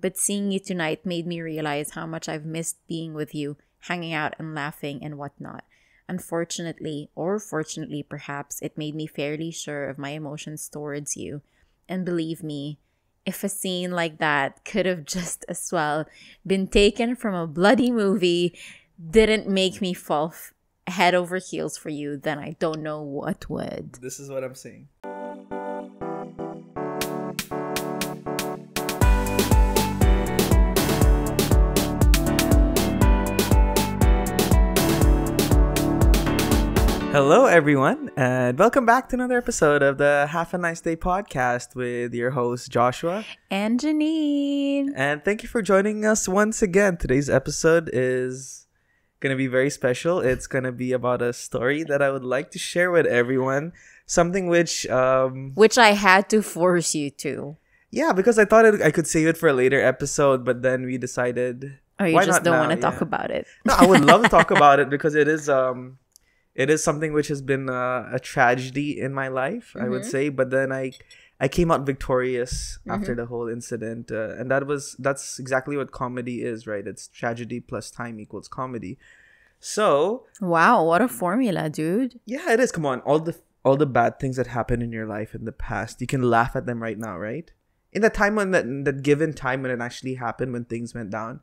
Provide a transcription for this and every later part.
But seeing you tonight made me realize how much I've missed being with you, hanging out and laughing and whatnot. Unfortunately, or fortunately perhaps, it made me fairly sure of my emotions towards you. And believe me, if a scene like that could have just as well been taken from a bloody movie, didn't make me fall head over heels for you, then I don't know what would. This is what I'm saying. Hello, everyone, and welcome back to another episode of the Half a Nice Day podcast with your host, Joshua. And Janine. And thank you for joining us once again. Today's episode is going to be very special. It's going to be about a story that I would like to share with everyone. Something which I had to force you to. Yeah, because I thought I could save it for a later episode, but then we decided... Oh, you just don't want to talk about it. No, I would love to talk about it because it is something which has been a tragedy in my life, I would say. But then I came out victorious after the whole incident. And that's exactly what comedy is, right? It's tragedy plus time equals comedy. So... Wow, what a formula, dude. Yeah, it is. Come on. All the bad things that happened in your life in the past, you can laugh at them right now, right? In the time when that given time when it actually happened, when things went down,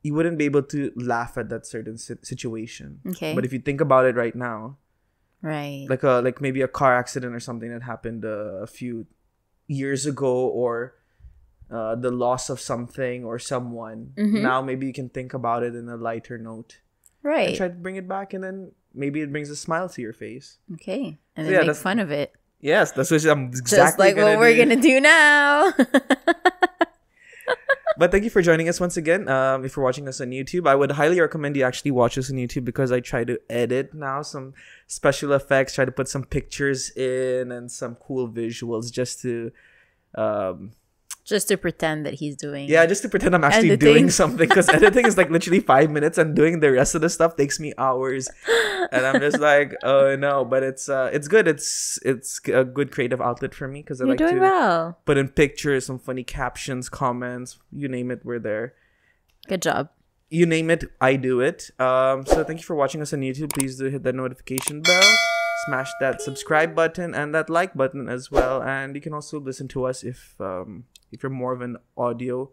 you wouldn't be able to laugh at that certain situation. Okay. But if you think about it right now, right, like maybe a car accident or something that happened a few years ago, or the loss of something or someone, now maybe you can think about it in a lighter note. Right. And try to bring it back, and then maybe it brings a smile to your face. Okay. And then make fun of it. Yes, that's what I'm exactly just like what we're going to do now. But thank you for joining us once again. If you're watching us on YouTube, I would highly recommend you actually watch us on YouTube because I try to edit now some special effects, try to put some pictures in and some cool visuals just to pretend that he's doing. Yeah, just to pretend I'm actually doing something, because editing is like literally 5 minutes and doing the rest of the stuff takes me hours. And I'm just like, oh no, but it's good. It's a good creative outlet for me because I like to put in pictures, some funny captions, comments, you name it, we're there. Good job. You name it, I do it. So thank you for watching us on YouTube. Please do hit that notification bell, smash that subscribe button and that like button as well. And you can also listen to us if you're more of an audio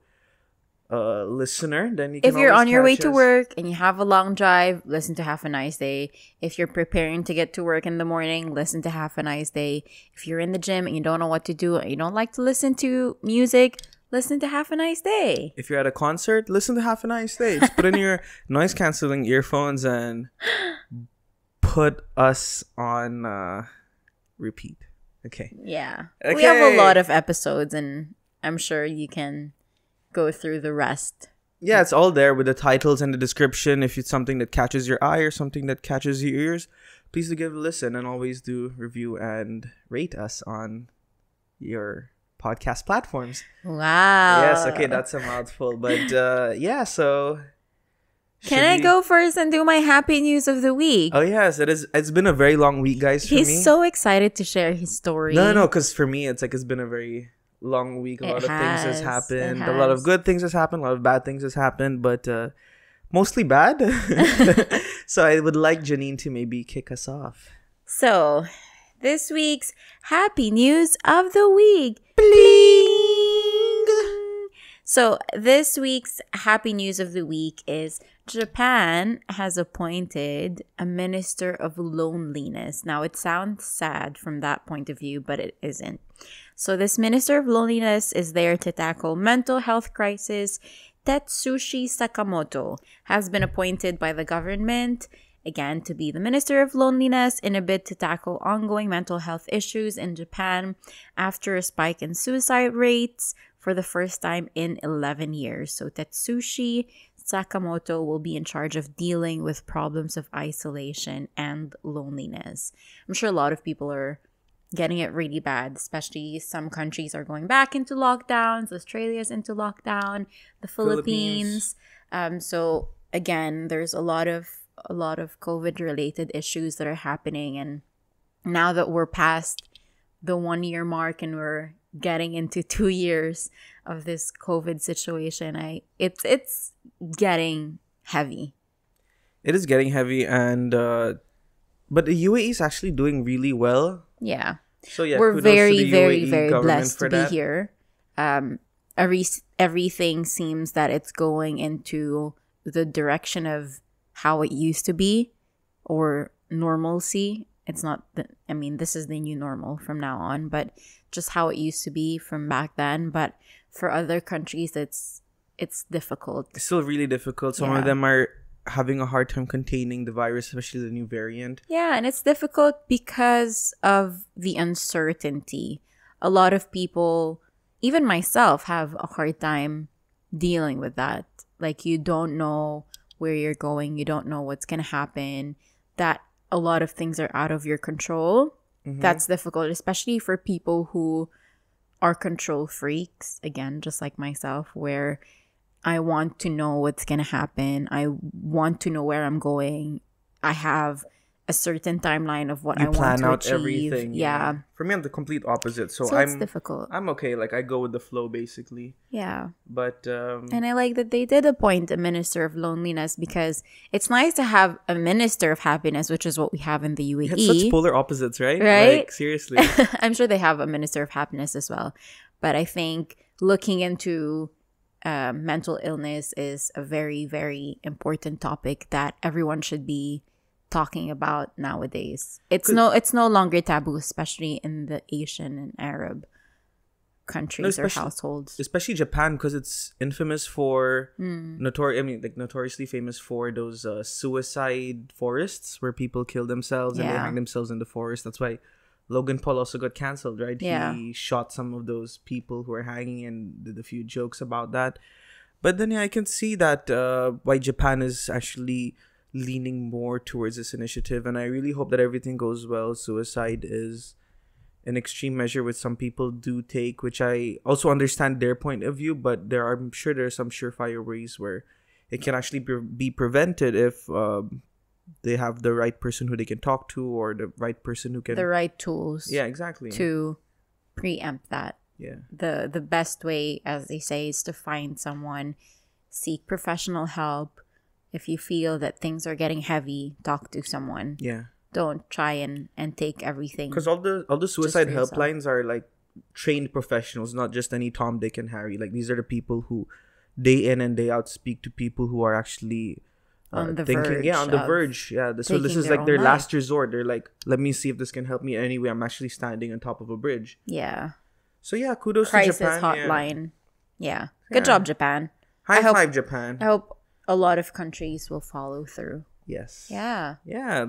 listener, then you can. If you're on your way to work and you have a long drive, listen to Half a Nice Day. If you're preparing to get to work in the morning, listen to Half a Nice Day. If you're in the gym and you don't know what to do and you don't like to listen to music, listen to Half a Nice Day. If you're at a concert, listen to Half a Nice Day. Just put in your noise canceling earphones and put us on repeat. Okay. Yeah. Okay. We have a lot of episodes and I'm sure you can go through the rest. Yeah, it's all there with the titles and the description. If it's something that catches your eye or something that catches your ears, please do give it a listen, and always do review and rate us on your podcast platforms. Wow. Yes, okay, that's a mouthful. But yeah, so... Can I go first and do my happy news of the week? Oh, yes. It's been a very long week, guys, for me. He's so excited to share his story. No, because for me, it's been a very... long week. A lot of things has happened. A lot of good things has happened. A lot of bad things has happened, but mostly bad. So I would like Janine to maybe kick us off. So this week's happy news of the week. Bling! So this week's happy news of the week is Japan has appointed a minister of loneliness. Now it sounds sad from that point of view, but it isn't. So this minister of loneliness is there to tackle mental health crisis. Tetsushi Sakamoto has been appointed by the government, again, to be the minister of loneliness in a bid to tackle ongoing mental health issues in Japan after a spike in suicide rates for the first time in 11 years. So Tetsushi Sakamoto will be in charge of dealing with problems of isolation and loneliness. I'm sure a lot of people are getting it really bad, especially some countries are going back into lockdowns. Australia's into lockdown, the Philippines. So again, there's a lot of COVID related issues that are happening, and now that we're past the 1 year mark and we're getting into 2 years of this COVID situation, it's getting heavy. It is getting heavy, and but the UAE is actually doing really well. Yeah. So yeah, We're kudos very, to the very, UAE very government blessed for to be that. here. Everything seems that it's going into the direction of how it used to be, or normalcy. It's not this is the new normal from now on, but just how it used to be from back then. But for other countries, it's difficult. It's still really difficult. Some of them are having a hard time containing the virus, especially the new variant. Yeah, and it's difficult because of the uncertainty. A lot of people, even myself, have a hard time dealing with that. Like, you don't know where you're going. You don't know what's going to happen. That a lot of things are out of your control. Mm-hmm. That's difficult, especially for people who are control freaks. Again, just like myself, where I want to know what's going to happen. I want to know where I'm going. I have a certain timeline of what I want to achieve. Everything. Yeah. For me, I'm the complete opposite. So it's difficult. I'm okay. Like, I go with the flow, basically. Yeah. But and I like that they did appoint a minister of loneliness, because it's nice to have a minister of happiness, which is what we have in the UAE. It's such polar opposites, right? Right? Like, seriously. I'm sure they have a minister of happiness as well. But I think looking into mental illness is a very, very important topic that everyone should be talking about nowadays. It's no longer taboo, especially in the Asian and Arab countries or households. Especially Japan, because it's infamous for notoriously famous for those suicide forests where people kill themselves and they hang themselves in the forest. That's why Logan Paul also got canceled, right? Yeah. He shot some of those people who were hanging and did a few jokes about that. But then I can see that why Japan is actually leaning more towards this initiative, and I really hope that everything goes well. Suicide is an extreme measure which some people do take, which I also understand their point of view, but I'm sure there are some surefire ways where it can actually be prevented if they have the right person who they can talk to, or the right person who can... The right tools. Yeah, exactly. To preempt that. Yeah. The best way, as they say, is to find someone, seek professional help. If you feel that things are getting heavy, talk to someone. Yeah. Don't try and take everything. Because all the suicide helplines are like trained professionals, not just any Tom, Dick, and Harry. Like, these are the people who day in and day out speak to people who are actually on the verge. Yeah. So this is like their last resort. They're like, let me see if this can help me. Anyway, I'm actually standing on top of a bridge. Yeah. So yeah, kudos Crisis to Japan. hotline. Yeah. Good job, Japan. High five, Japan. I hope a lot of countries will follow through. Yes. Yeah. Yeah,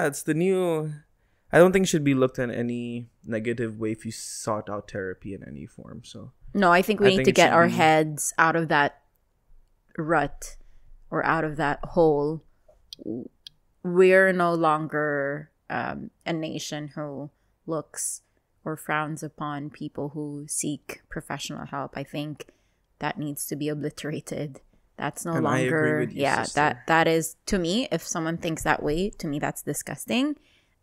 it's the new... I don't think it should be looked at any negative way if you sought out therapy in any form. So no, I think we need to get our heads out of that rut, or out of that hole. We're no longer a nation who looks or frowns upon people who seek professional help. I think that needs to be obliterated. That's no longer... I agree with you, sister. That is, to me, if someone thinks that way, to me that's disgusting.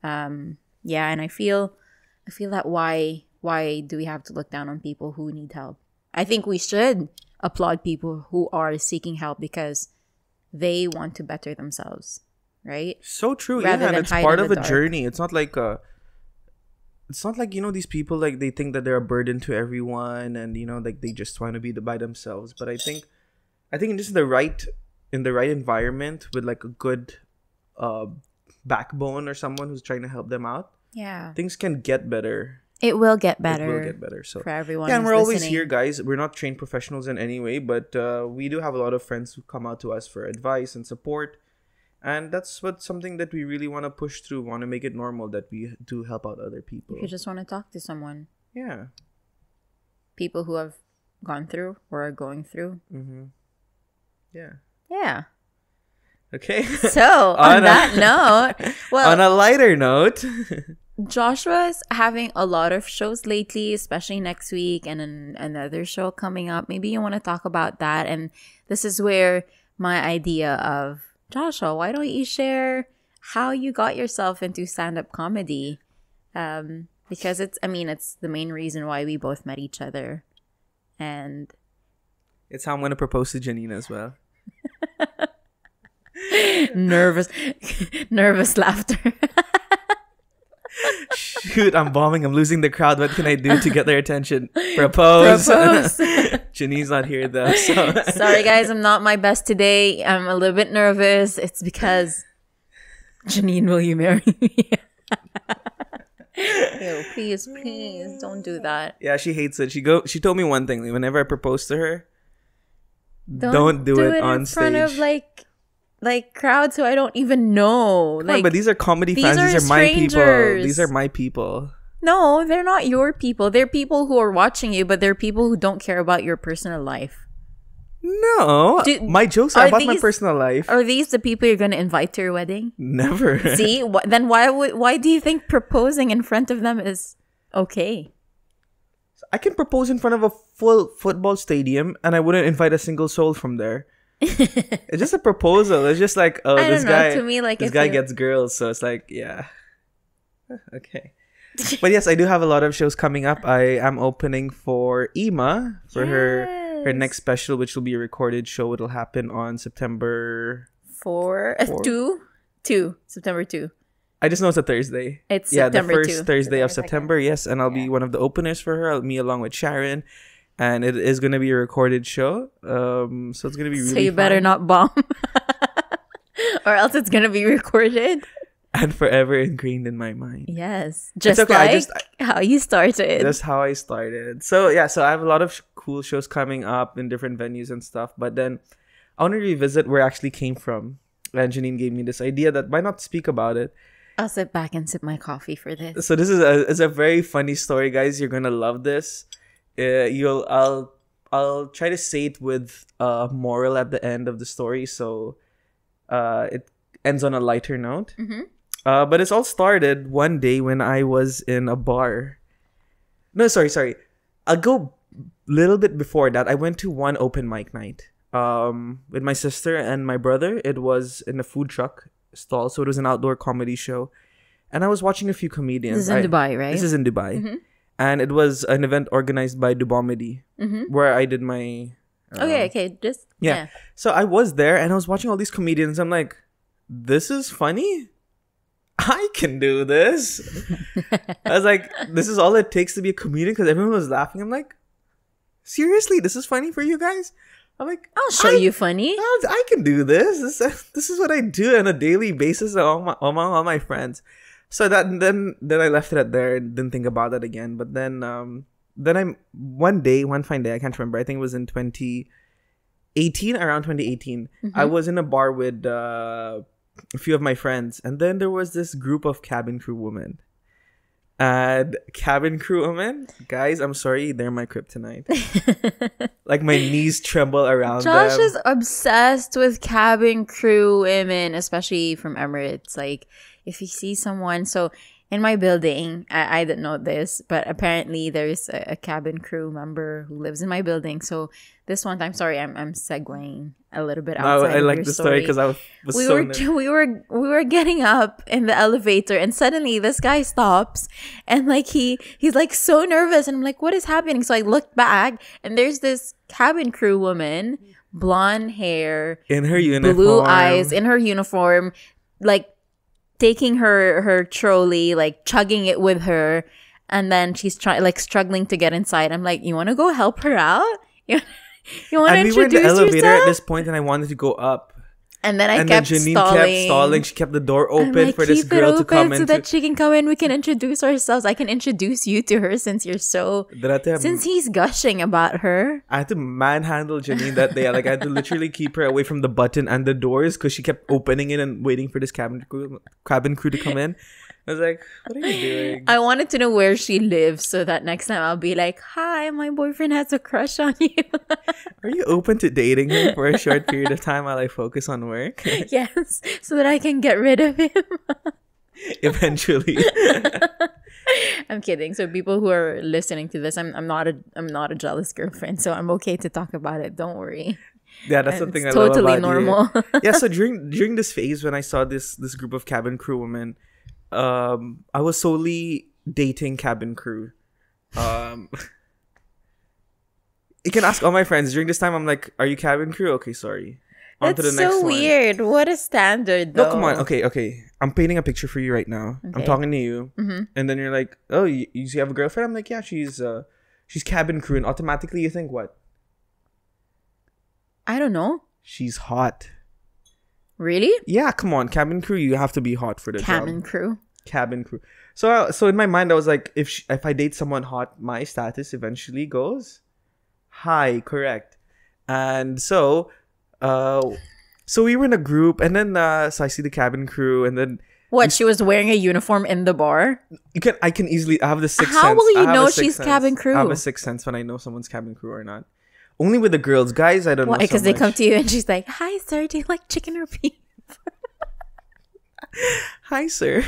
And I feel that why do we have to look down on people who need help? I think we should applaud people who are seeking help because they want to better themselves, right? So true. Rather than it's part of a journey. It's not like these people, like, they think that they're a burden to everyone, and like they just want to be by themselves. But I think just in the right environment, with like a good backbone or someone who's trying to help them out, things can get better. It will get better. It will get better. So for everyone, and we're always here, guys. We're not trained professionals in any way, but we do have a lot of friends who come out to us for advice and support, and that's something that we really want to push through. Want to make it normal that we do help out other people. If you just want to talk to someone, people who have gone through or are going through. Yeah. Okay. So on that note, well, on a lighter note, Joshua's having a lot of shows lately, especially next week, and another show coming up. Maybe you want to talk about that. And this is where my idea of, Joshua, why don't you share how you got yourself into stand-up comedy? Because it's the main reason why we both met each other. And it's how I'm going to propose to Janine as well. nervous laughter. Shoot, I'm bombing. I'm losing the crowd. What can I do to get their attention? Propose. Janine's not here though. So. Sorry guys, I'm not my best today. I'm a little bit nervous. It's because Janine, will you marry me? Ew, please don't do that. Yeah, she hates it. She told me one thing. Whenever I propose to her, don't do it on stage. In front of like crowds who I don't even know. Come on, but these are comedy fans. These are my people. These are my people. No, they're not your people. They're people who are watching you, but they're people who don't care about your personal life. No, my jokes are about my personal life. Are these the people you're going to invite to your wedding? Never. See, then why do you think proposing in front of them is okay? I can propose in front of a full football stadium, and I wouldn't invite a single soul from there. It's just a proposal. It's just like, oh, this guy. To me, like, this guy gets girls, so it's like, yeah, okay. But yes, I do have a lot of shows coming up. I am opening for Ima for her next special, which will be a recorded show. It'll happen on September 2. September 2. I just know it's a Thursday. It's September the first 2. Thursday of September. Yes, and I'll be one of the openers for her. Me along with Sharon, and it is going to be a recorded show. So it's going to be really. So you better not bomb, or else it's going to be recorded and forever ingrained in my mind. Yes, just okay, how you started. That's how I started. So yeah, so I have a lot of cool shows coming up in different venues and stuff. But then I want to revisit where I actually came from. And Janine gave me this idea that why not speak about it. I'll sit back and sip my coffee for this. So this is a very funny story, guys. You're gonna love this. I'll try to say it with a moral at the end of the story, so it ends on a lighter note. Mm-hmm. But it's all started one day when I was in a bar. No, sorry. I'll go a little bit before that. I went to one open mic night with my sister and my brother. It was in a food truck stall, so it was an outdoor comedy show, and I was watching a few comedians. This is in Dubai, right? This is in Dubai. Mm-hmm. And it was an event organized by Dubomedy, where I did my okay, just yeah. So I was there and I was watching all these comedians. I'm like, this is funny, I can do this. I was like, this is all it takes to be a comedian, because everyone was laughing. I'm like, seriously, this is funny for you guys? I'm like, I'll show you funny. I can do this. This is what I do on a daily basis among all my friends. So then I left it at there and didn't think about it again. But then I one fine day, I can't remember. I think it was in 2018, around 2018. I was in a bar with a few of my friends, and then there was this group of cabin crew women. And cabin crew women, guys, I'm sorry, they're my kryptonite. Like, my knees tremble around Josh them. is obsessed with cabin crew women, especially from Emirates. Like, if you see someone, so in my building, I didn't know this, but apparently there's a cabin crew member who lives in my building. So this one time, sorry, I'm segueing a little bit outside. I like the story because we were getting up in the elevator, and suddenly this guy stops, and like he's like so nervous, and I'm like, what is happening? So I looked back, and there's this cabin crew woman, blonde hair, in her uniform, blue eyes, in her uniform, like taking her trolley, like chugging it with her, and then she's struggling to get inside. I'm like, you want to go help her out? You want to introduce yourself? And we were in the elevator at this point, and I wanted to go up. And then Janine kept stalling. She kept the door open for this girl to come in, so that she can come in. We can introduce ourselves. I can introduce you to her since he's gushing about her. I had to manhandle Janine that day. Like, I had to literally keep her away from the button and the doors because she kept opening it and waiting for this cabin crew to come in. I was like, what are you doing? I wanted to know where she lives so that next time I'll be like, hi, my boyfriend has a crush on you. Are you open to dating him for a short period of time while I focus on work? Yes, so that I can get rid of him. Eventually. I'm kidding. So people who are listening to this, I'm not a jealous girlfriend, so I'm okay to talk about it. Don't worry. Yeah, that's something I totally love about normal. You. Yeah, so during this phase when I saw this group of cabin crew women, I was solely dating cabin crew. You can ask all my friends during this time. I'm like, "Are you cabin crew?" Okay, sorry. On to That's the next so one. weird. What a standard, though. No, come on. Okay. I'm painting a picture for you right now. I'm Okay. talking to you, and then you're like, "Oh, you have a girlfriend?" I'm like, "Yeah, she's cabin crew," and automatically you think what? I don't know. She's hot. Really? Yeah, come on, cabin crew. You have to be hot for the Cabin job. crew. Cabin crew. So in my mind, I was like, if I date someone hot, my status eventually goes high. Correct. And so we were in a group, and then so I see the cabin crew, and then What? She was wearing a uniform in the bar? I can easily I have the sixth sense. How will you I have know a sixth she's sense. cabin crew? I have a sixth sense when I know someone's cabin crew or not. Only with the girls, guys. I don't know. Why? Because so they much. come to you and she's like, "Hi, sir. Do you like chicken or beef?" Hi, sir.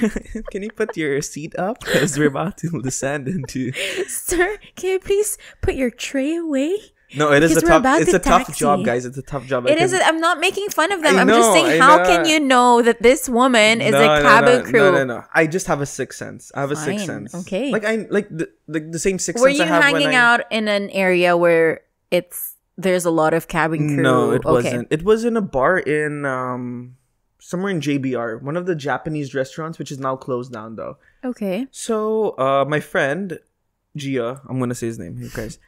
Can you put your seat up? Because we're about to descend into. Sir, can you please put your tray away? No, it is Because a we're tough. about It's to a tough taxi. job, guys. It's a tough job. It is. I'm not making fun of them. I I'm just know, saying, I how know. can you know that this woman is a cabin crew? No. I just have a sixth sense. I have a sixth Fine, sense. okay. Like the same sixth Were sense you I have hanging when out in an area where there's a lot of cabin crew? No, it Okay. wasn't. It was in a bar in somewhere in JBR, one of the Japanese restaurants, which is now closed down though. Okay. So my friend Gia, I'm gonna say his name. Who cares?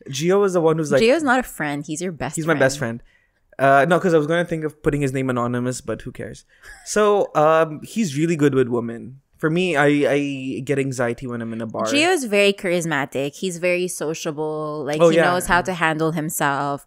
Gia was the one who's like, Gio's not a friend. He's your best he's friend. my best friend. No, because I was gonna think of putting his name anonymous, but who cares? So he's really good with women. For me, I get anxiety when I'm in a bar. Gio's very charismatic. He's very sociable. Like, Oh, he yeah. knows how to handle himself.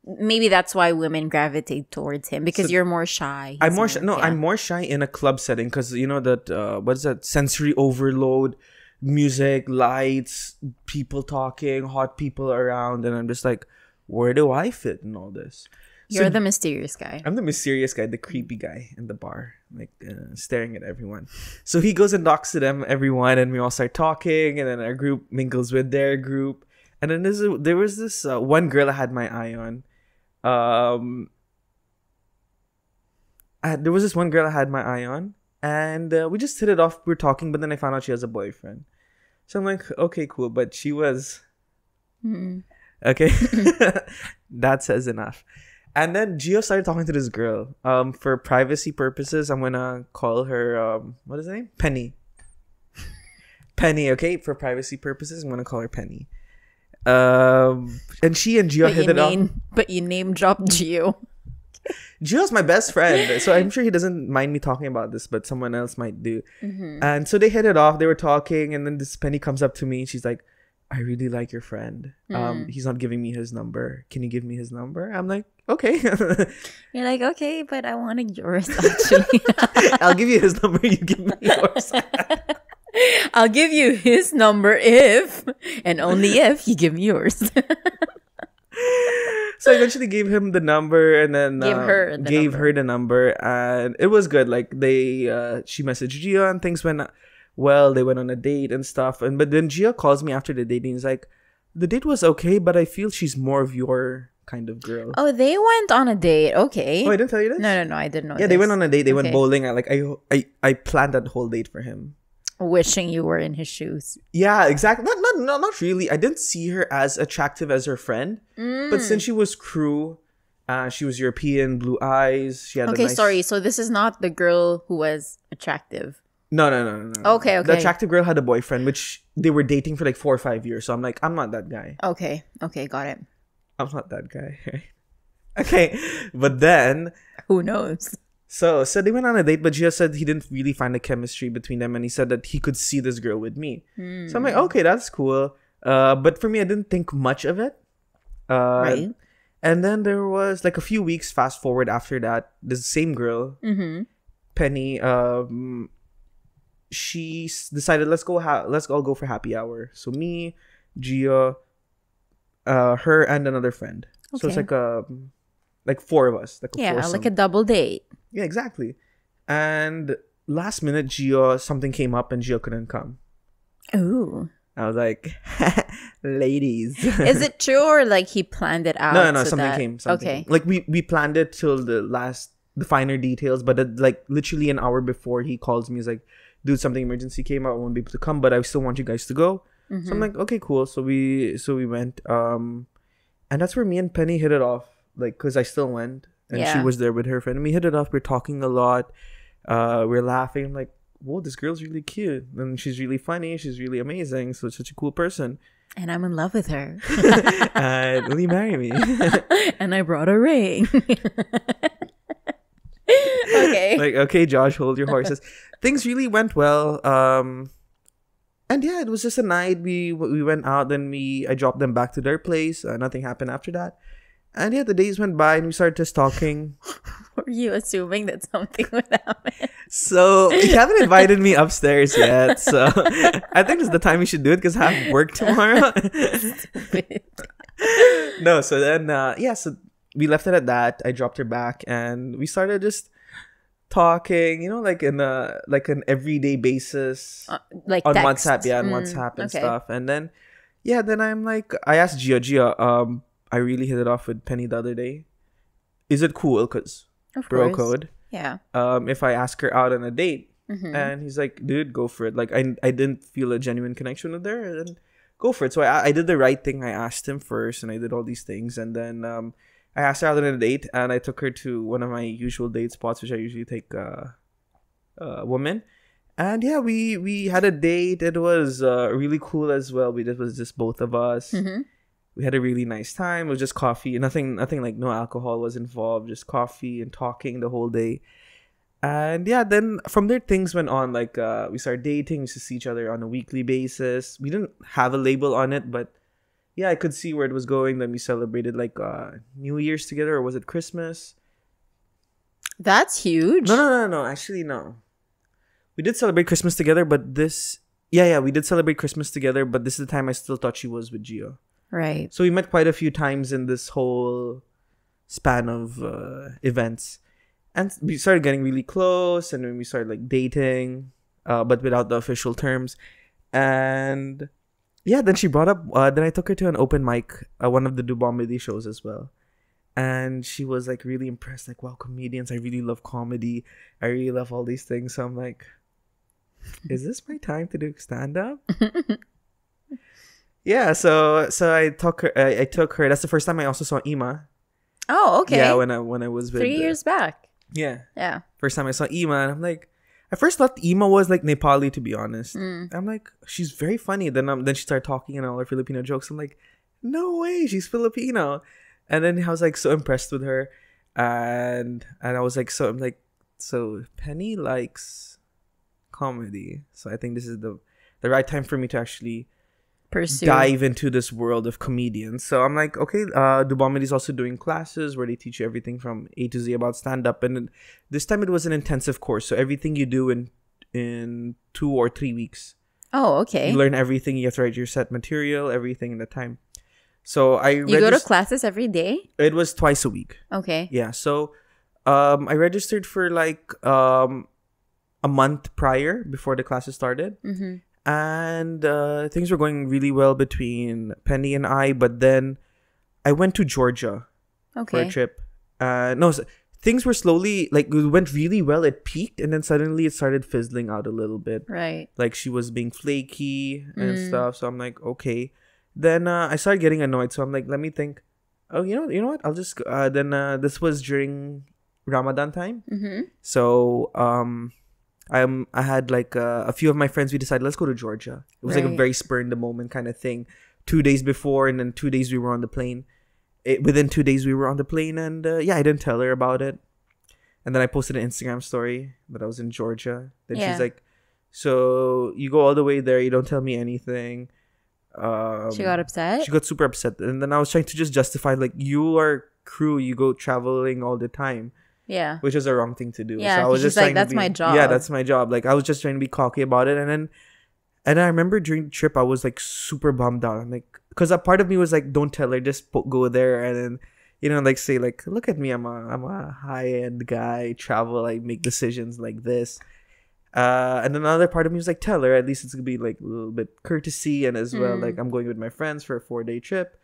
Maybe that's why women gravitate towards him, because So- you're more shy. I'm He's more shy. No, yeah. I'm more shy in a club setting because you know that what's that sensory overload, music, lights, people talking, hot people around, and I'm just like, where do I fit in all this? You're So the mysterious guy. I'm the mysterious guy, the creepy guy in the bar, like staring at everyone. So he goes and talks to them, everyone, and we all start talking, and then our group mingles with their group, and then there was this one girl I had my eye on. There was this one girl I had my eye on, and we just hit it off. We were talking, but then I found out she has a boyfriend. So I'm like, okay, cool, but she was okay. That says enough. And then Gio started talking to this girl. For privacy purposes, I'm gonna call her what is her name? Penny. Penny, okay? For privacy purposes, I'm gonna call her Penny. And she and Gio hit it off. But you name dropped Gio. Gio's my best friend, so I'm sure he doesn't mind me talking about this, but someone else might do. Mm-hmm. And so they hit it off. They were talking, and then this Penny comes up to me. She's like, "I really like your friend. He's not giving me his number. Can you give me his number?" I'm like, "Okay." You're like, okay, but I wanted yours, actually. I'll give you his number. You give me yours. I'll give you his number if, and only if, you give me yours. So I eventually gave him the number, and then Gave her the number, and it was good. Like she messaged Gia, and things went well. They went on a date and stuff, but then Gia calls me after the date, and he's like, "The date was okay, but I feel she's more of your kind of girl." Oh, they went on a date. Okay. Oh, I didn't tell you this? No, I didn't know. Yeah, they went on a date. They went Okay. bowling. I planned that whole date for him. Wishing you were in his shoes. Yeah, exactly. Not really. I didn't see her as attractive as her friend, but since she was crew, she was European, blue eyes. She had Okay, a nice... sorry. So this is not the girl who was attractive. No. Okay. The attractive girl had a boyfriend, which they were dating for like 4 or 5 years. So I'm like, I'm not that guy. Okay, got it. I'm not that guy. Okay, but then Who knows? so they went on a date, but Gia said he didn't really find a chemistry between them, and he said that he could see this girl with me. So I'm like, okay, that's cool. But for me, I didn't think much of it. Right. And then there was like a few weeks fast forward after that, this same girl, Penny, she decided let's all go for happy hour. So me, Gia, her, and another friend. So it's Okay. like 4 of us, like a Yeah, foursome. like a double date. Yeah, exactly. And last minute, something came up and Gio couldn't come. Ooh. I was like, ladies. Is it true or like he planned it out? No, so something that- came. Something Okay. came. Like we planned it till the finer details, but like literally an hour before he calls me, he's like, dude, something emergency came out, I won't be able to come, but I still want you guys to go. Mm-hmm. So I'm like, okay, cool. So we went, and that's where me and Penny hit it off, like, because I still went, and she was there with her friend, and we hit it off. We're talking a lot, we're laughing. I'm like, whoa, this girl's really cute, and she's really funny, she's really amazing, so such a cool person. And I'm in love with her. Will you marry me? And I brought a ring. Okay. Like, okay, Josh, hold your horses. Things really went well. And yeah, it was just a night. We went out, then I dropped them back to their place. Nothing happened after that. And yeah, the days went by, and we started just talking. Were you assuming that something would happen? So you haven't invited me upstairs yet. So I think it's the time we should do it because I have work tomorrow. No, so then so we left it at that. I dropped her back, and we started just talking. Like in an everyday basis, like on text. WhatsApp, on WhatsApp and okay. stuff. And then I'm like, I asked Gia, I really hit it off with Penny the other day. Is it cool? Because bro code. Yeah. If I ask her out on a date, Mm-hmm. and he's like, dude, go for it. Like, I didn't feel a genuine connection with her, and go for it. So I did the right thing. I asked him first, and I did all these things, and then I asked her out on a date, and I took her to one of my usual date spots, which I usually take women. And yeah, we had a date. It was really cool as well. It was just both of us. Mm-hmm. We had a really nice time. It was just coffee. Nothing like no alcohol was involved. Just coffee and talking the whole day. And yeah, then from there things went on. Like we started dating. We used to see each other on a weekly basis. We didn't have a label on it, but yeah, I could see where it was going. Then we celebrated like New Year's together, or was it Christmas? That's huge. No. Actually, no. We did celebrate Christmas together, but this... Yeah, we did celebrate Christmas together, but this is the time I still thought she was with Gio. Right. So we met quite a few times in this whole span of events. And we started getting really close, and then we started like dating, but without the official terms. And yeah, then she brought up... then I took her to an open mic, one of the Dubomedy shows as well. And she was like really impressed, like, wow, comedians, I really love comedy. I really love all these things. So I'm like... Is this my time to do stand-up? Yeah, so I took her. That's the first time I also saw Ima. Oh, okay. Yeah, when I was with 3 years back. Yeah. First time I saw Ima, and I'm like, I first thought Ima was like Nepali, to be honest. I'm like, she's very funny. Then she started talking and all her Filipino jokes. I'm like, no way, she's Filipino. And then I was like so impressed with her, and I was like, so Penny likes comedy, so I think this is the right time for me to actually dive into this world of comedians. So I'm like, okay, Dubomedy is also doing classes where they teach you everything from A to Z about stand-up, and this time it was an intensive course, so everything you do in 2 or 3 weeks. Oh, okay. You learn everything. You have to write your set material, everything in the time. So you go to classes every day? It was twice a week. Okay. Yeah. So I registered for like a month prior, before the classes started. Mm-hmm. And things were going really well between Penny and I, but then I went to Georgia for a trip. Things were slowly, like, it went really well. It peaked, and then suddenly it started fizzling out a little bit. Right. Like, she was being flaky and stuff. So I'm like, okay. Then I started getting annoyed. So I'm like, let me think. Oh, you know what? I'll just... then this was during Ramadan time. Mm-hmm. So... I had like a few of my friends, we decided, let's go to Georgia. It was like a very spur in the moment kind of thing. 2 days before, and then 2 days we were on the plane. Within 2 days we were on the plane, and I didn't tell her about it. And then I posted an Instagram story that I was in Georgia. Then she's like, so you go all the way there, you don't tell me anything. She got upset? She got super upset. And then I was trying to just justify, like, you are crew, you go traveling all the time. Yeah. Which is a wrong thing to do. Yeah, so I was just like, that's my job. Yeah, that's my job. Like, I was just trying to be cocky about it. And I remember during the trip, I was like super bummed out. I'm like, because a part of me was like, don't tell her, just go there. And then, like, say, like, look at me, I'm a high-end guy, travel, I make decisions like this. And then another part of me was like, tell her, at least it's gonna be like a little bit courtesy, and as well, like, I'm going with my friends for a 4-day trip.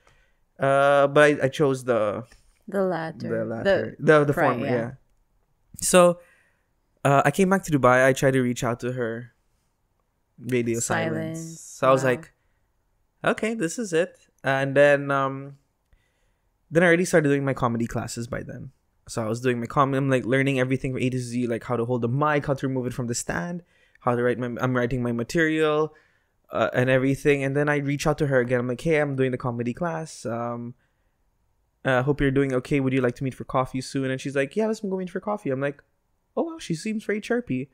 But I chose the latter. The former, yeah. So, I came back to Dubai. I tried to reach out to her. radio silence. Silence. So I was Wow. like, okay, this is it. And then I already started doing my comedy classes by then. So I was doing my comedy. I'm like learning everything from A to Z, like how to hold the mic, how to remove it from the stand, how to I'm writing my material, and everything. And then I reach out to her again. I'm like, hey, I'm doing the comedy class. Hope you're doing okay. Would you like to meet for coffee soon? And she's like, yeah, let's go meet for coffee. I'm like, oh wow, she seems very chirpy.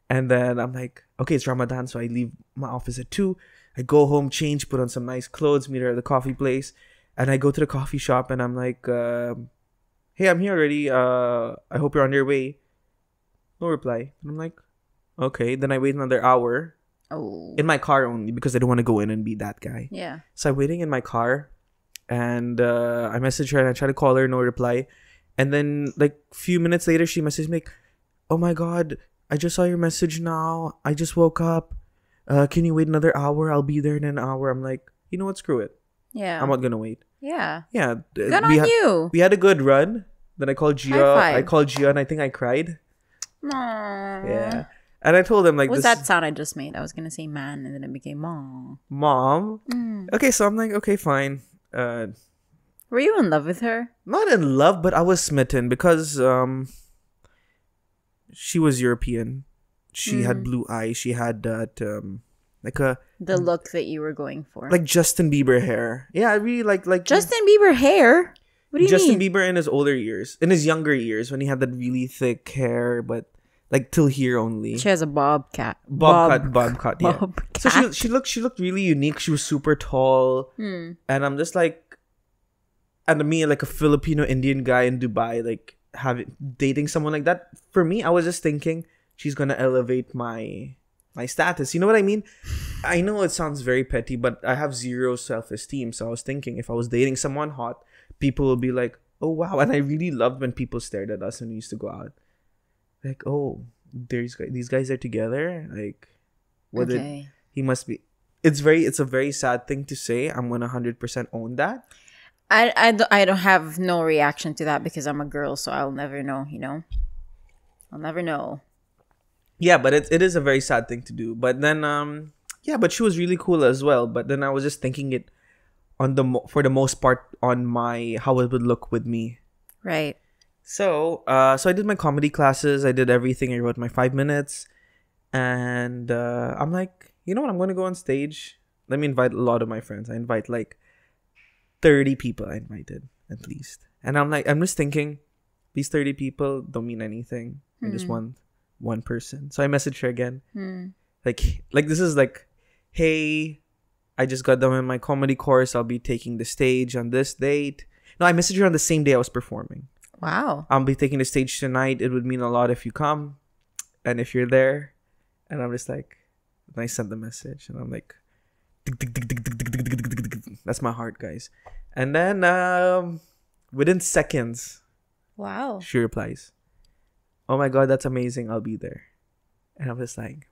And then I'm like, okay, it's Ramadan, so I leave my office at 2. I go home, change, put on some nice clothes, meet her at the coffee place. And I go to the coffee shop and I'm like, hey, I'm here already. I hope you're on your way. No reply. And I'm like, okay. Then I wait another hour in my car only because I don't want to go in and be that guy. Yeah. So I'm waiting in my car and I message her and I try to call her, no reply. And then like a few minutes later, she messaged me like, oh my God, I just saw your message now. I just woke up. Can you wait another hour? I'll be there in an hour. I'm like, you know what? Screw it. Yeah. I'm not going to wait. Yeah. Yeah. Good on you. We had a good run. Then I called Gia. High five. I called Gia and I think I cried. Aww. Yeah. And I told them like, What was this that sound I just made? I was gonna say man, and then it became mom. Mom. Okay, so I'm like, okay, fine. Were you in love with her? Not in love, but I was smitten because she was European. She had blue eyes. She had that The look that you were going for. like Justin Bieber hair. Yeah, I really like Justin Bieber hair? What do you Justin mean? Bieber in his older years, in his younger years when he had that really thick hair, but like till here only. She has a bob cat. Bob cut. Yeah. Bob So cat. she looked really unique. She was super tall, and I'm just like, and me like a Filipino Indian guy in Dubai, like dating someone like that. For me, I was just thinking she's gonna elevate my status. You know what I mean? I know it sounds very petty, but I have zero self-esteem. So I was thinking if I was dating someone hot, people will be like, oh wow. And I really loved when people stared at us when we used to go out. Like, oh, these guys are together. Like, Okay. he must be. It's a very sad thing to say. I'm gonna 100% own that. I don't have no reaction to that because I'm a girl, so I'll never know, you know? I'll never know. Yeah, but it is a very sad thing to do. But then yeah, but she was really cool as well. But then I was just thinking it for the most part on how it would look with me. Right. So I did my comedy classes. I did everything. I wrote my 5 minutes, and I'm like, you know what? I'm gonna go on stage. Let me invite a lot of my friends. I invite like 30 people. I invited at least, and I'm just thinking, these 30 people don't mean anything. I just want one person. So I messaged her again, like this is like, hey, I just got done with my comedy course. I'll be taking the stage on this date. No, I messaged her on the same day I was performing. Wow. I'll be taking the stage tonight. It would mean a lot if you come and if you're there. And I'm just like, and I sent the message and I'm like, that's my heart, guys. And then within seconds, Wow. she replies, oh my God, that's amazing. I'll be there. And I'm just like,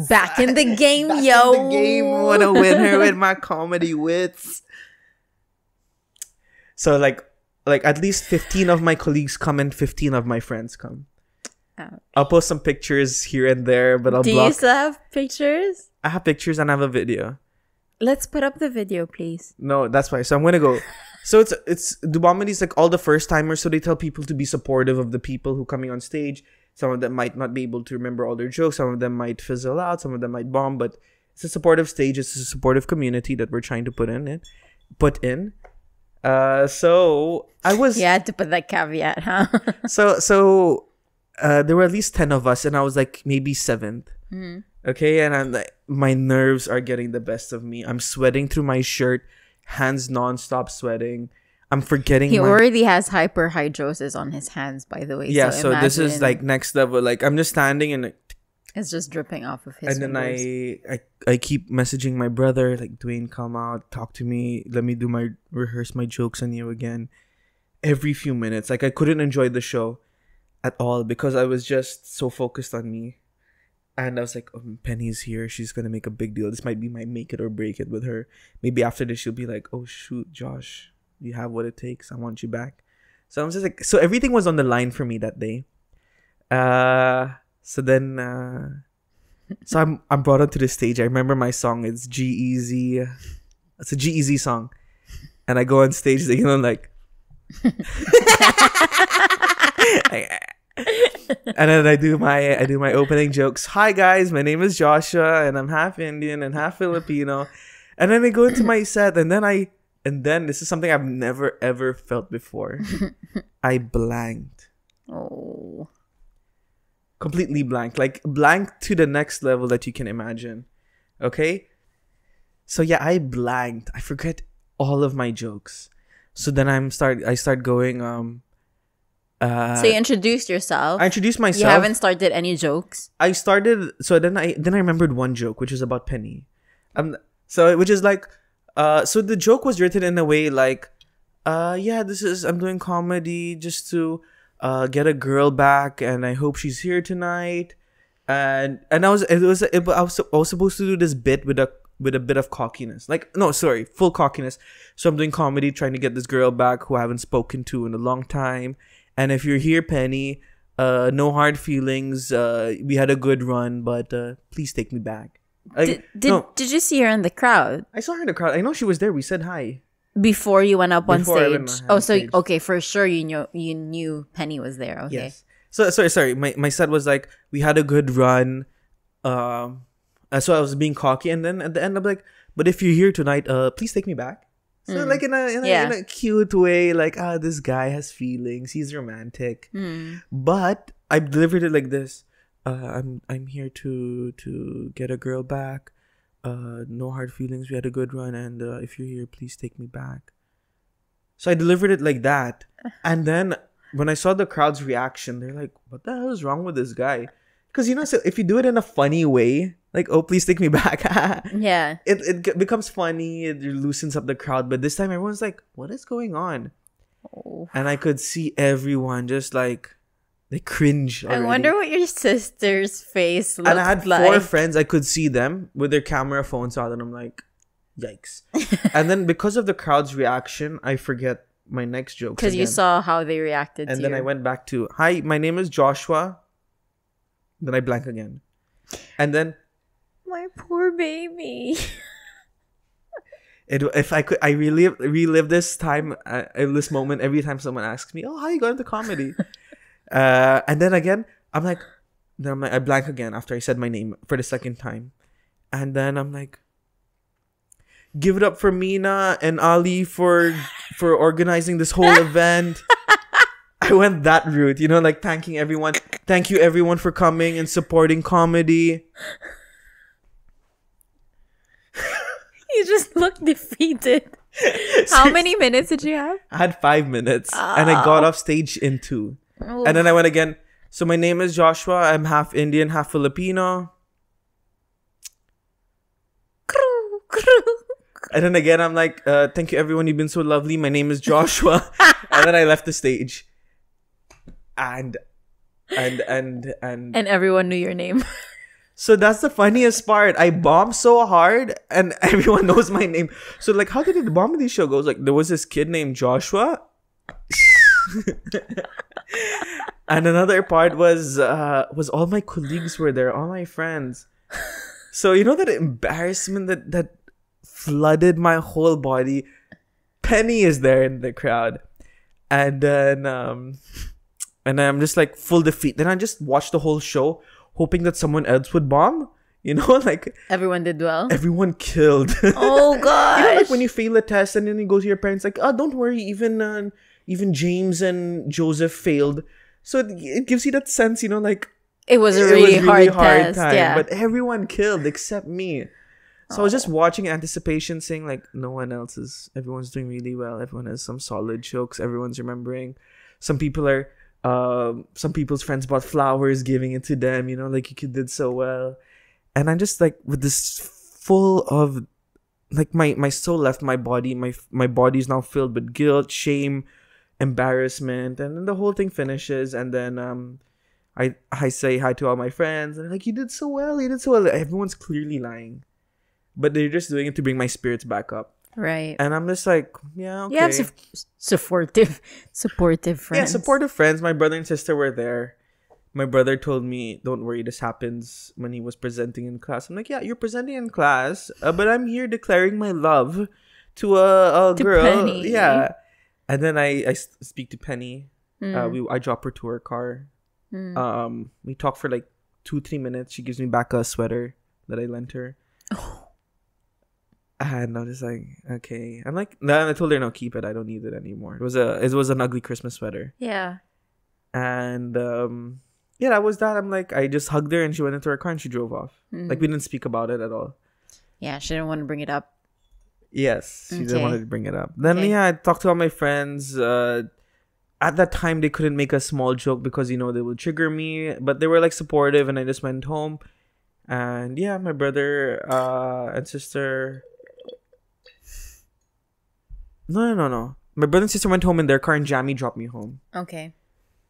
Back in the game, back yo. in the game. Want to win her with my comedy wits. So like at least 15 of my colleagues come and 15 of my friends come. Ouch. I'll post some pictures here and there, but I'll Do block. you still have pictures? I have pictures and I have a video. Let's put up the video, please. No, that's why. So I'm gonna go. So it's Dubomedy is like all the first timers. So they tell people to be supportive of the people who coming on stage. Some of them might not be able to remember all their jokes. Some of them might fizzle out. Some of them might bomb. But it's a supportive stage. It's a supportive community that we're trying to put in. So I was. You had to put that caveat, huh? So there were at least 10 of us, and I was like maybe 7th. Okay, and I'm like, my nerves are getting the best of me. I'm sweating through my shirt, hands nonstop sweating. I'm forgetting. He already has hyperhidrosis on his hands, by the way. Yeah, so this is like next level. Like I'm just standing and it's just dripping off of his. And fingers. then I keep messaging my brother like, Dwayne, come out, talk to me. Let me rehearse my jokes on you again. Every few minutes, like I couldn't enjoy the show at all because I was just so focused on me. And I was like, oh, Penny's here. She's going to make a big deal. This might be my make it or break it with her. Maybe after this, she'll be like, oh, shoot, Josh, you have what it takes. I want you back. So I'm just like, so everything was on the line for me that day. So then So I'm brought onto the stage. I remember my song. It's G-Eazy. It's a G-Eazy song. And I go on stage, like... and then I do my opening jokes. Hi guys, my name is Joshua, and I'm half Indian and half Filipino. And then I go into my set, and then this is something I've never ever felt before. I blanked. Oh. Completely blank. Like blank to the next level that you can imagine. Okay? So yeah, I blanked. I forget all of my jokes. So then I start going so you introduced yourself. I introduced myself. You haven't started any jokes. I started. So then I remembered one joke, which is about Penny. So which is like, so the joke was written in a way like, yeah, I'm doing comedy just to get a girl back, and I hope she's here tonight. And I was supposed to do this bit with a bit of cockiness, like no, sorry, full cockiness. So I'm doing comedy, trying to get this girl back who I haven't spoken to in a long time. And if you're here, Penny, no hard feelings. We had a good run, but please take me back. Did you see her in the crowd? I saw her in the crowd. I know she was there. We said hi. Before you went up on stage. Stage. Okay, for sure you knew Penny was there. Okay. Yes. So sorry. My set was like, we had a good run. So I was being cocky, and then at the end I'm like, but if you're here tonight, please take me back. So like in a cute way, like this guy has feelings, he's romantic. But I delivered it like this. I'm here to get a girl back. No hard feelings. We had a good run, and if you're here, please take me back. So I delivered it like that, and then when I saw the crowd's reaction, they're like, "What the hell is wrong with this guy?" Because so if you do it in a funny way, like, "Oh, please take me back," yeah, it becomes funny. It loosens up the crowd. But this time, everyone's like, "What is going on?" Oh. And I could see everyone just like they cringe already. I wonder what your sister's face looked like. And I had 4 friends. I could see them with their camera phones out, and I'm like, "Yikes!" And then because of the crowd's reaction, I forget my next jokes because you saw how they reacted. And then I went back to, "Hi, my name is Joshua." Then I blank again, and then my poor baby. If I could, I relive this time, this moment every time someone asks me, "Oh, how you got into comedy?" And then again, I blank again after I said my name for the second time, and then I'm like, "Give it up for Mina and Ali for organizing this whole event." I went that route, like thanking everyone. Thank you everyone for coming and supporting comedy. You just look defeated. How many minutes did you have? I had 5 minutes, and I got off stage in 2. Oh. And then I went again. So my name is Joshua. I'm half Indian, half Filipino. And then again, I'm like, thank you everyone. You've been so lovely. My name is Joshua. And then I left the stage. And everyone knew your name. So that's the funniest part. I bombed so hard, and everyone knows my name. So like, how did the comedy show go? Like, there was this kid named Joshua. And another part was all my colleagues were there, all my friends. So that embarrassment that flooded my whole body. Penny is there in the crowd, and then I'm just like full defeat. Then I just watched the whole show, hoping that someone else would bomb. Like everyone did well. Everyone killed. Oh god! Like when you fail a test and then you go to your parents like, "Oh, don't worry, even James and Joseph failed." So it gives you that sense, like it was a really hard test, time. yeah. But everyone killed except me. So I was just watching in anticipation, saying like, everyone's doing really well. Everyone has some solid jokes. Everyone's remembering. Some people's friends bought flowers, giving it to them. Like, you did so well. And I'm just like with this full of like my soul left my body. My body is now filled with guilt, shame, embarrassment, and then the whole thing finishes. And then I say hi to all my friends, and they're like, you did so well. Everyone's clearly lying, but they're just doing it to bring my spirits back up. Right. And I'm just like, yeah, okay. You have supportive friends. Yeah, supportive friends. My brother and sister were there. my brother told me, "Don't worry, this happens," when he was presenting in class. I'm like, "Yeah, you're presenting in class, but I'm here declaring my love to a To girl." Penny. Yeah, and then I speak to Penny. I drop her to her car. We talk for like 2-3 minutes. She gives me back a sweater that I lent her. And I'm just like, okay. I'm like, no, I told her, no, keep it. I don't need it anymore. It was an ugly Christmas sweater. Yeah. And yeah, that was that. I'm like, I just hugged her and she went into her car and she drove off. Like, we didn't speak about it at all. Yeah, she didn't want to bring it up. Yes, she didn't want to bring it up. Then yeah, I talked to all my friends. At that time, they couldn't make a small joke because, they would trigger me. But they were like supportive, and I just went home. And yeah, my brother and sister. No. My brother and sister went home in their car, and Jamie dropped me home. Okay.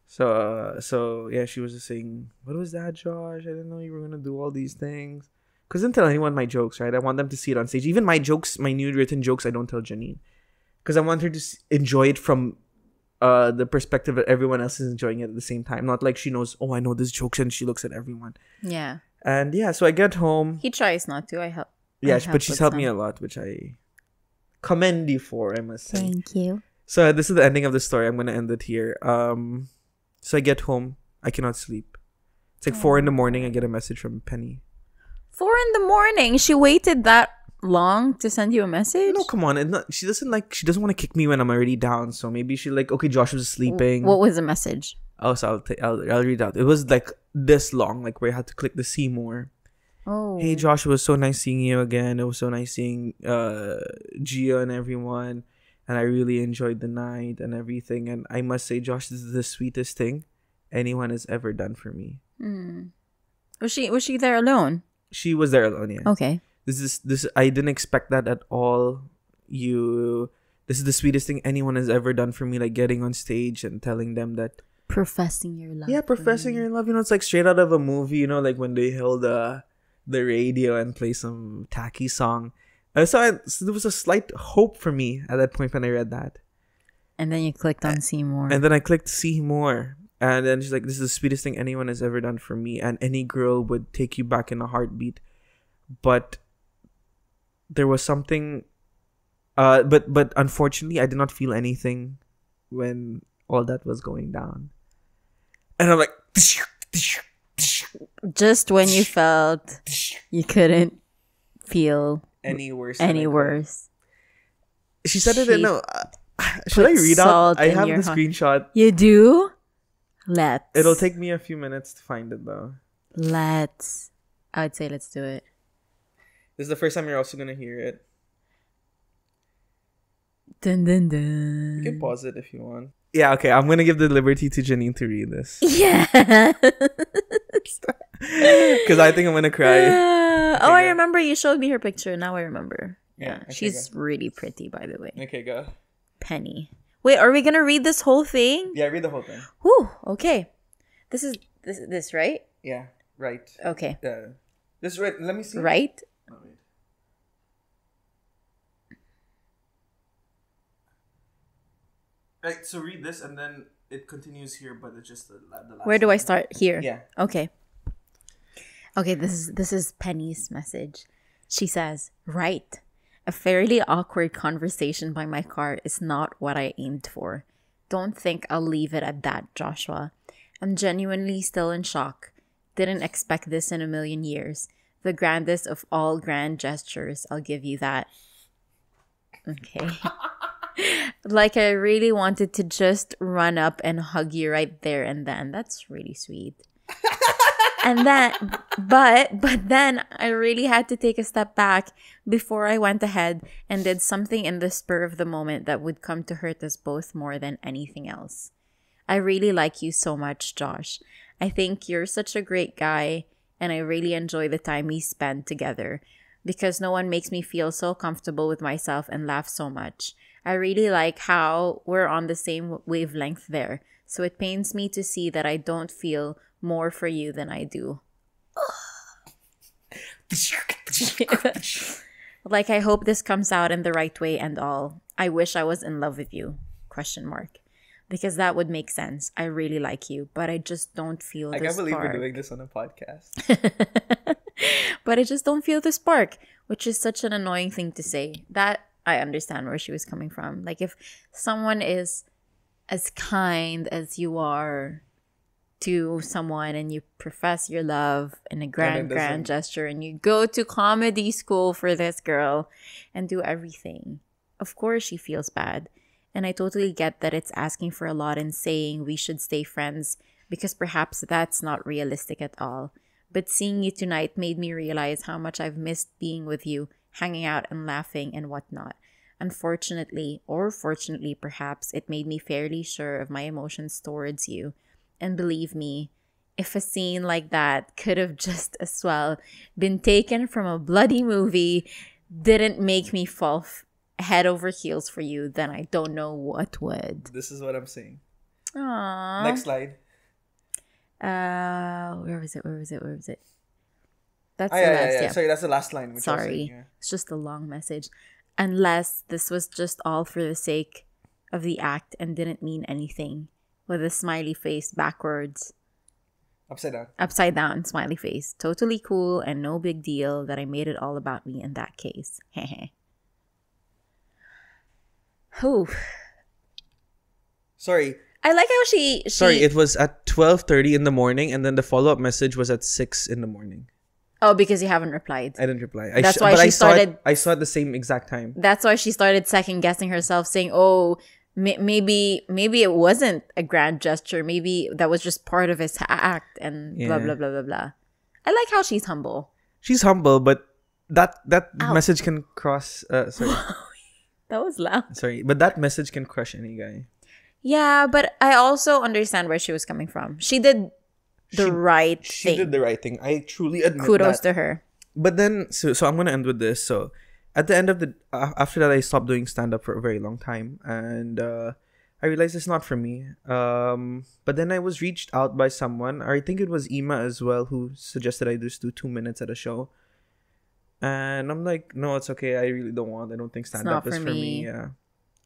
So yeah, she was just saying, "What was that, Josh? I didn't know you were gonna do all these things." Because I didn't tell anyone my jokes, right? I want them to see it on stage. Even my jokes, my new written jokes, I don't tell Janine. Because I want her to enjoy it from the perspective that everyone else is enjoying it at the same time. Not like she knows, oh, I know this joke, and she looks at everyone. Yeah. And yeah, so I get home. He tries not to. I help. Yeah, but she's helped me a lot, which I commend you for, I must say. Thank you. So this is the ending of the story. I'm going to end it here. So I get home. I cannot sleep. It's like 4 a.m. I get a message from Penny. 4 a.m? She waited that long to send you a message? No, come on. She doesn't want to kick me when I'm already down. So maybe she like, okay, Josh was sleeping. What was the message? Oh, so I'll read out. It was like this long, like where I had to click the see more. Oh. Hey Josh, it was so nice seeing you again. It was so nice seeing Gia and everyone. And I really enjoyed the night and everything. And I must say, Josh, this is the sweetest thing anyone has ever done for me. Was she there alone? She was there alone, yeah. Okay. This I didn't expect that at all. This is the sweetest thing anyone has ever done for me, like getting on stage and telling them that, professing your love. Yeah, professing your love. It's like straight out of a movie, like when they held the radio and play some tacky song. So there was a slight hope for me at that point when I read that. And then you clicked on see more. And then I clicked see more. And then she's like, this is the sweetest thing anyone has ever done for me. And any girl would take you back in a heartbeat. But there was something... But unfortunately, I did not feel anything when all that was going down. And I'm like... Just when you felt you couldn't feel any worse. She said it in should I read out? I have the screenshot. You do? Let's. It'll take me a few minutes to find it though. I would say let's do it. This is the first time you're also gonna hear it. Dun dun dun. You can pause it if you want. Yeah, okay. I'm gonna give the liberty to Janine to read this. Yeah. Because I think I'm gonna cry. I remember you showed me her picture. Now I remember. Yeah, okay, she's really pretty, by the way. Okay, go. Penny. Wait, are we gonna read this whole thing? Yeah, read the whole thing. Whew. Okay. This is this right? Yeah. Right. Okay. This is right. Let me see. Right. Oh, wait. Right. So read this, and then it continues here, but it's just the last. Where do I start? Here. Yeah. Okay. Okay. This is Penny's message. She says, "Right. A fairly awkward conversation by my car is not what I aimed for. Don't think I'll leave it at that, Joshua. I'm genuinely still in shock. Didn't expect this in a million years. The grandest of all grand gestures, I'll give you that." Okay. Like I really wanted to just run up and hug you right there and then. That's really sweet. And then, but then I really had to take a step back before I went ahead and did something in the spur of the moment that would come to hurt us both more than anything else. I really like you so much, Josh. I think you're such a great guy, and I really enjoy the time we spend together because no one makes me feel so comfortable with myself and laugh so much. I really like how we're on the same wavelength there, so it pains me to see that I don't feel more for you than I do. Like, I hope this comes out in the right way and all. I wish I was in love with you. ? because that would make sense. I really like you, but I just don't feel I the can't believe we're spark. doing this on a podcast. But I just don't feel the spark, which is such an annoying thing to say. That I understand where she was coming from. Like, if someone is as kind as you are to someone and you profess your love in a grand gesture and you go to comedy school for this girl and do everything, of course she feels bad. And I totally get that it's asking for a lot and saying we should stay friends, because perhaps that's not realistic at all. But seeing you tonight made me realize how much I've missed being with you, hanging out and laughing and whatnot. Unfortunately, or fortunately perhaps, it made me fairly sure of my emotions towards you. And believe me, if a scene like that could have just as well been taken from a bloody movie, didn't make me fall head over heels for you, then I don't know what would. This is what I'm saying. Aww. Next slide. Where was it? That's the last. yeah. Sorry, that's the last line. Which Sorry, I was saying, yeah. It's just a long message. Unless this was just all for the sake of the act and didn't mean anything. With a smiley face backwards. Upside down smiley face. Totally cool and no big deal that I made it all about me in that case. Hehe. Whew. Sorry. I like how she Sorry, it was at 12:30 in the morning, and then the follow-up message was at 6 in the morning. Oh, because you haven't replied. I didn't reply. That's why she started. I saw it the same exact time. That's why she started second guessing herself, saying, "Oh, maybe it wasn't a grand gesture. Maybe that was just part of his act." And blah blah blah blah blah. I like how she's humble. She's humble, but that message can cross. Sorry. That was loud. Sorry, but that message can crush any guy. Yeah, but I also understand where she was coming from. She did the right thing. She did the right thing. I truly admit Kudos that. to her. But then, so I'm gonna end with this. So, at the end of the after that, I stopped doing stand up for a very long time, and I realized it's not for me. But then I was reached out by someone, or I think it was Ima as well, who suggested I just do 2 minutes at a show. And I'm like, no, it's okay. I really don't want. I don't think stand up is for me. Yeah.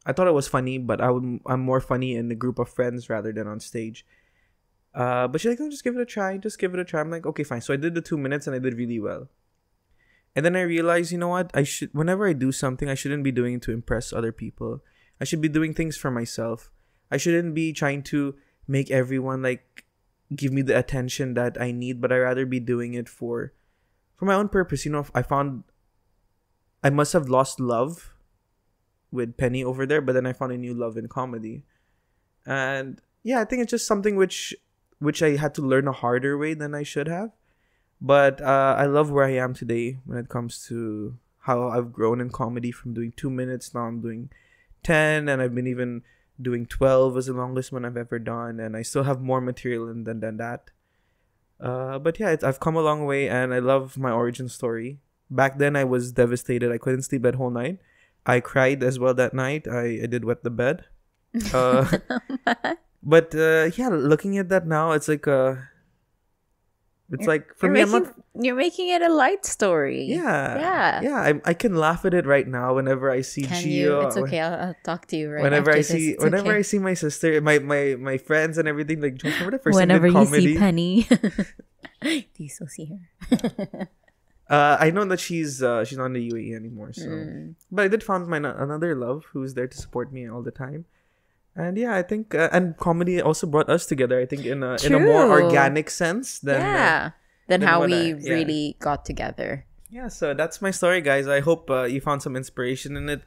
I thought it was funny, but I'm more funny in a group of friends rather than on stage. But she's like, oh, just give it a try. Just give it a try. I'm like, okay, fine. So I did the 2 minutes and I did really well. And then I realized, you know what? Whenever I do something, I shouldn't be doing it to impress other people. I should be doing things for myself. I shouldn't be trying to make everyone like give me the attention that I need, but I rather be doing it for my own purpose. You know, I found I must have lost love with Penny over there, but then I found a new love in comedy. And yeah, I think it's just something which I had to learn a harder way than I should have. But I love where I am today when it comes to how I've grown in comedy from doing 2 minutes. Now I'm doing 10, and I've been even doing 12 as the longest one I've ever done. And I still have more material than that. But yeah, I've come a long way, and I love my origin story. Back then, I was devastated. I couldn't sleep that whole night. I cried as well that night. I did wet the bed. But yeah, looking at that now, it's like for me, you're making it a light story. Yeah. I can laugh at it right now whenever I see Gio. It's okay. I'll talk to you right whenever after I see my sister, my friends and everything. Like, do you remember the first whenever time you see Penny, do you still see her? I know that she's not in the UAE anymore. So, but I did find another love who's there to support me all the time. And yeah, I think and comedy also brought us together. I think in a more organic sense than how we really got together. Yeah, so that's my story, guys. I hope you found some inspiration in it.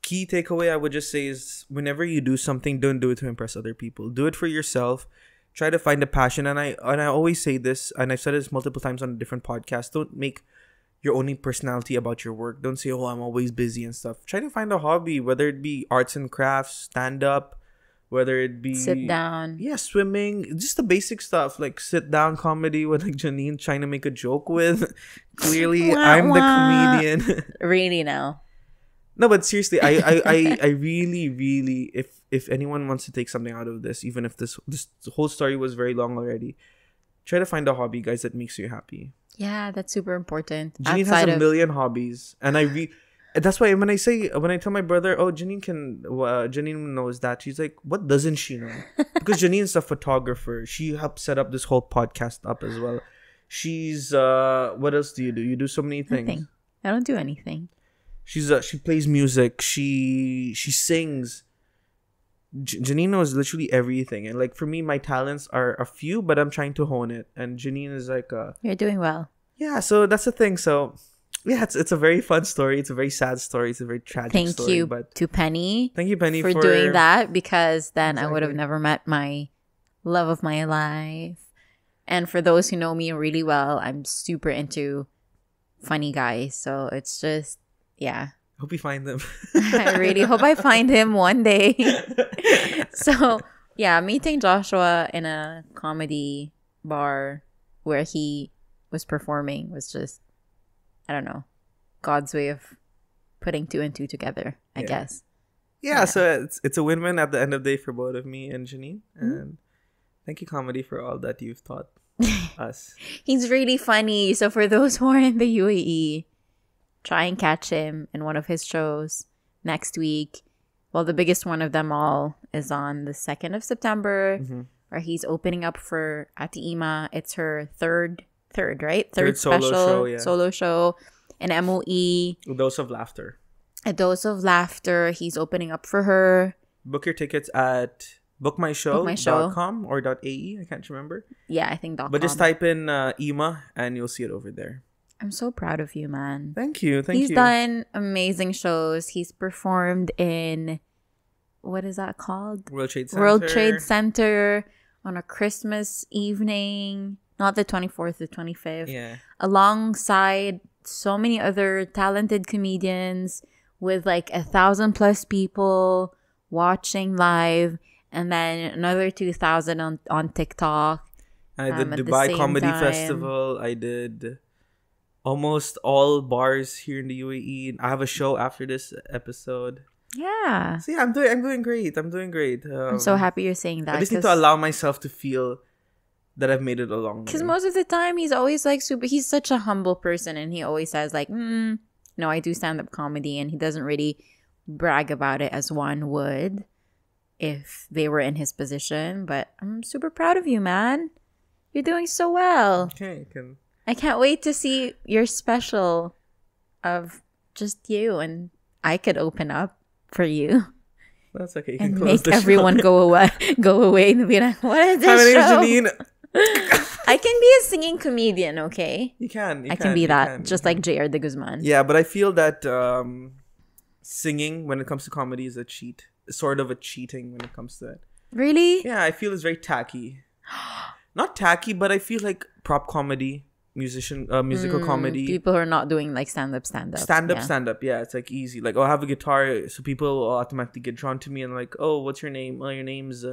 Key takeaway I would just say is whenever you do something, don't do it to impress other people. Do it for yourself. Try to find a passion, and I always say this, and I've said this multiple times on different podcasts. Don't make your only personality about your work. Don't say, oh, I'm always busy and stuff. Try to find a hobby, whether it be arts and crafts, stand up, whether it be sit down. Yeah, swimming, just the basic stuff like sit down comedy with like Janine trying to make a joke with. Clearly, I'm the comedian. Really now. No, but seriously, I really, if anyone wants to take something out of this, even if this whole story was very long already, try to find a hobby, guys, that makes you happy. Yeah, that's super important. Janine has a million hobbies, and That's why when I tell my brother, oh, Janine knows that, she's like, what doesn't she know? Because Janine's a photographer. She helped set up this whole podcast up as well. She's what else do? You do so many things. Nothing. I don't do anything. She plays music. She sings. Janine knows literally everything, and like for me, my talents are a few, but I'm trying to hone it. And Janine is like, you're doing well. Yeah, so that's the thing. So yeah, it's a very fun story. It's a very sad story. It's a very tragic story. Thank you to Penny. Thank you, Penny, for doing that, because then Exactly. I would have never met my love of my life. And for those who know me really well, I'm super into funny guys. So it's just, yeah. Hope you find them. I really hope I find him one day. So, yeah, meeting Joshua in a comedy bar where he was performing was just, I don't know, God's way of putting two and two together, I guess. Yeah, so it's a win-win at the end of the day for both of me and Janine. And thank you, comedy, for all that you've taught us. He's really funny. So for those who are in the UAE, try and catch him in one of his shows next week. Well, the biggest one of them all is on the 2nd of September, where he's opening up for Ati-Ima. It's her third, right? Third solo show in MOE. A Dose of Laughter. A Dose of Laughter. He's opening up for her. Book your tickets at bookmyshow.com or .ae. I can't remember. Yeah, I think .com. But just type in Ima and you'll see it over there. I'm so proud of you, man. Thank you. He's done amazing shows. He's performed in, what is that called? World Trade Center on a Christmas evening. Not the 24th, the 25th. Yeah. Alongside so many other talented comedians with like 1,000+ people watching live. And then another 2,000 on TikTok. I did Dubai Comedy Festival. I did almost all bars here in the UAE. I have a show after this episode. Yeah. So yeah, I'm doing great. I'm so happy you're saying that. I just need to allow myself to feel that I've made it along. Because most of the time he's always like he's such a humble person, and he always says like, no, I do stand-up comedy, and he doesn't really brag about it as one would if they were in his position. But I'm super proud of you, man. You're doing so well. Okay, I can't wait to see your special of just you, and I could open up for you. That's okay. You and can close make everyone go away and be like, what is this My name is show? Janine. I can be a singing comedian, okay? You can. I can be that, just like J.R. de Guzman. Yeah, but I feel that singing, when it comes to comedy, is a cheat. Sort of a cheating when it comes to it. Really? Yeah, I feel it's very tacky. Not tacky, but I feel like prop comedy, musical comedy. People who are not doing like stand-up. Stand-up. Yeah, it's like easy. Like, oh, I have a guitar, so people will automatically get drawn to me and like, oh, what's your name? Oh, your name's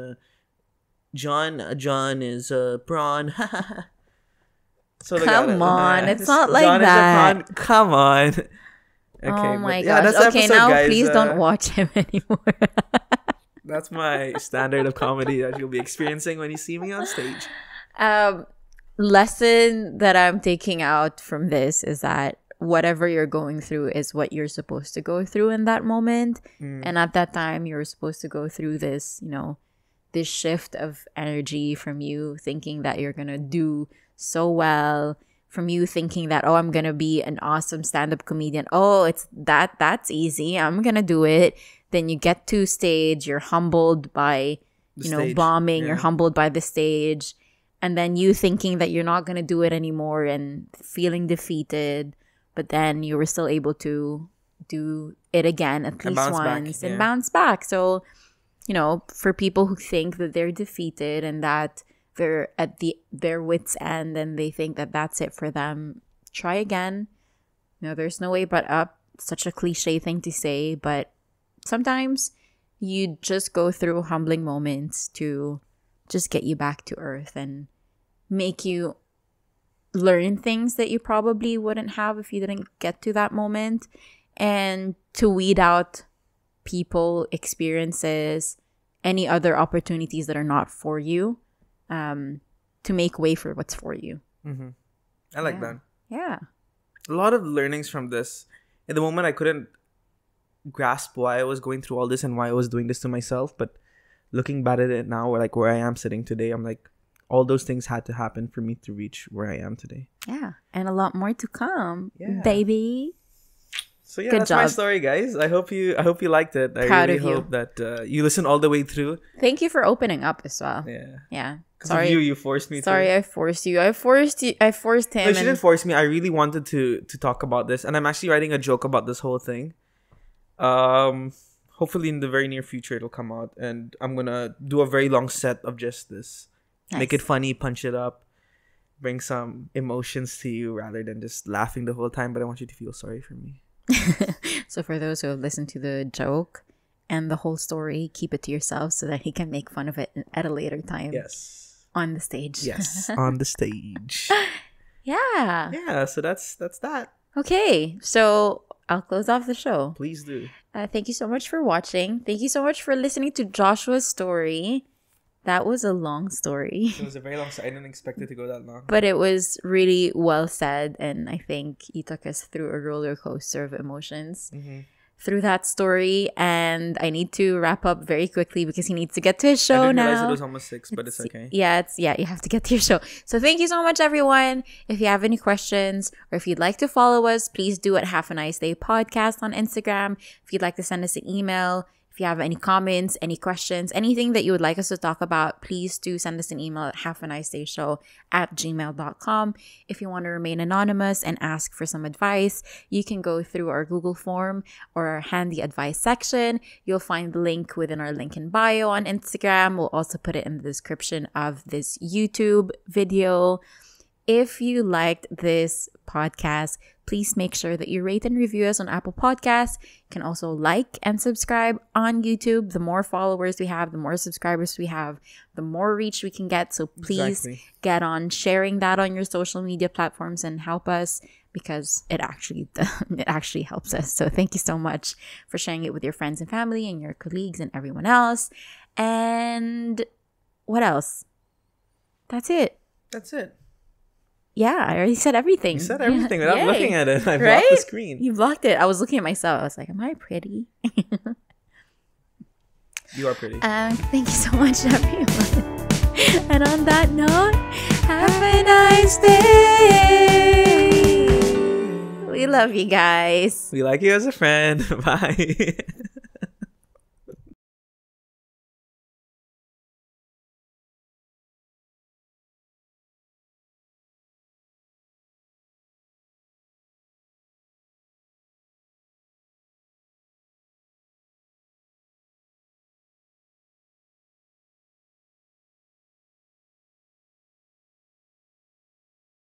John. John is Braun. So come on, it's not like John that. Is a prawn. Come on. Okay, oh my gosh. That's okay, episode, now guys. Please don't watch him anymore. That's my standard of comedy that you'll be experiencing when you see me on stage. Lesson that I'm taking out from this is that whatever you're going through is what you're supposed to go through in that moment. And at that time, you're supposed to go through this, this shift of energy from you thinking that you're going to do so well, from you thinking that, oh, I'm going to be an awesome stand-up comedian. Oh, that's easy. I'm going to do it. Then you get to stage, you're humbled by, bombing, you're humbled by the stage. And then you thinking that you're not going to do it anymore and feeling defeated. But then you were still able to do it again at least once and bounce back. So, for people who think that they're defeated and that they're at their wits' end and they think that that's it for them, try again. There's no way but up. Such a cliche thing to say, but sometimes you just go through humbling moments to just get you back to earth and make you learn things that you probably wouldn't have if you didn't get to that moment, and to weed out people, experiences, any other opportunities that are not for you, to make way for what's for you. I like that. Yeah. A lot of learnings from this. In the moment, I couldn't grasp why I was going through all this and why I was doing this to myself. But looking back at it now, like where I am sitting today, I'm like, all those things had to happen for me to reach where I am today. Yeah, and a lot more to come, Yeah. baby. So yeah, Good that's my job. story, guys. I hope you liked it. I Proud really of you. hope that you listened all the way through. Thank you for opening up as well. Yeah. Yeah. Because Sorry. of you forced me Sorry, to. I forced you. I forced him. No, she didn't force me. I really wanted to talk about this, and I'm actually writing a joke about this whole thing. Hopefully in the very near future it'll come out, and I'm gonna do a very long set of just this. Nice. Make it funny, punch it up, bring some emotions to you rather than just laughing the whole time. But I want you to feel sorry for me. So for those who have listened to the joke and the whole story, keep it to yourself so that he can make fun of it at a later time. Yes. On the stage. Yes. On the stage. Yeah. Yeah. So that's that. Okay. So I'll close off the show. Please do. Thank you so much for watching. Thank you so much for listening to Joshua's story. That was a long story. It was a very long story. I didn't expect it to go that long. But it was really well said, and I think he took us through a roller coaster of emotions through that story. And I need to wrap up very quickly because he needs to get to his show I didn't now. realize it was almost 6, but it's okay. Yeah, you have to get to your show. So thank you so much, everyone. If you have any questions or if you'd like to follow us, please do at Have a Nice Day Podcast on Instagram. If you'd like to send us an email, if you have any comments, any questions, anything that you would like us to talk about, please do send us an email at haveanicedayshow@gmail.com. If you want to remain anonymous and ask for some advice, you can go through our Google form or our handy advice section. You'll find the link within our link in bio on Instagram. We'll also put it in the description of this YouTube video. If you liked this podcast, please make sure that you rate and review us on Apple Podcasts. You can also like and subscribe on YouTube. The more followers we have, the more subscribers we have, the more reach we can get. So please get on sharing that on your social media platforms and help us, because it actually helps us. So thank you so much for sharing it with your friends and family and your colleagues and everyone else. And what else? That's it. That's it. Yeah, I already said everything. You said everything without Yay. looking at it. I blocked Right? the screen. You blocked it. I was looking at myself. I was like, am I pretty? You are pretty. Thank you so much, everyone. And on that note, have a nice day. We love you guys. We like you as a friend. Bye.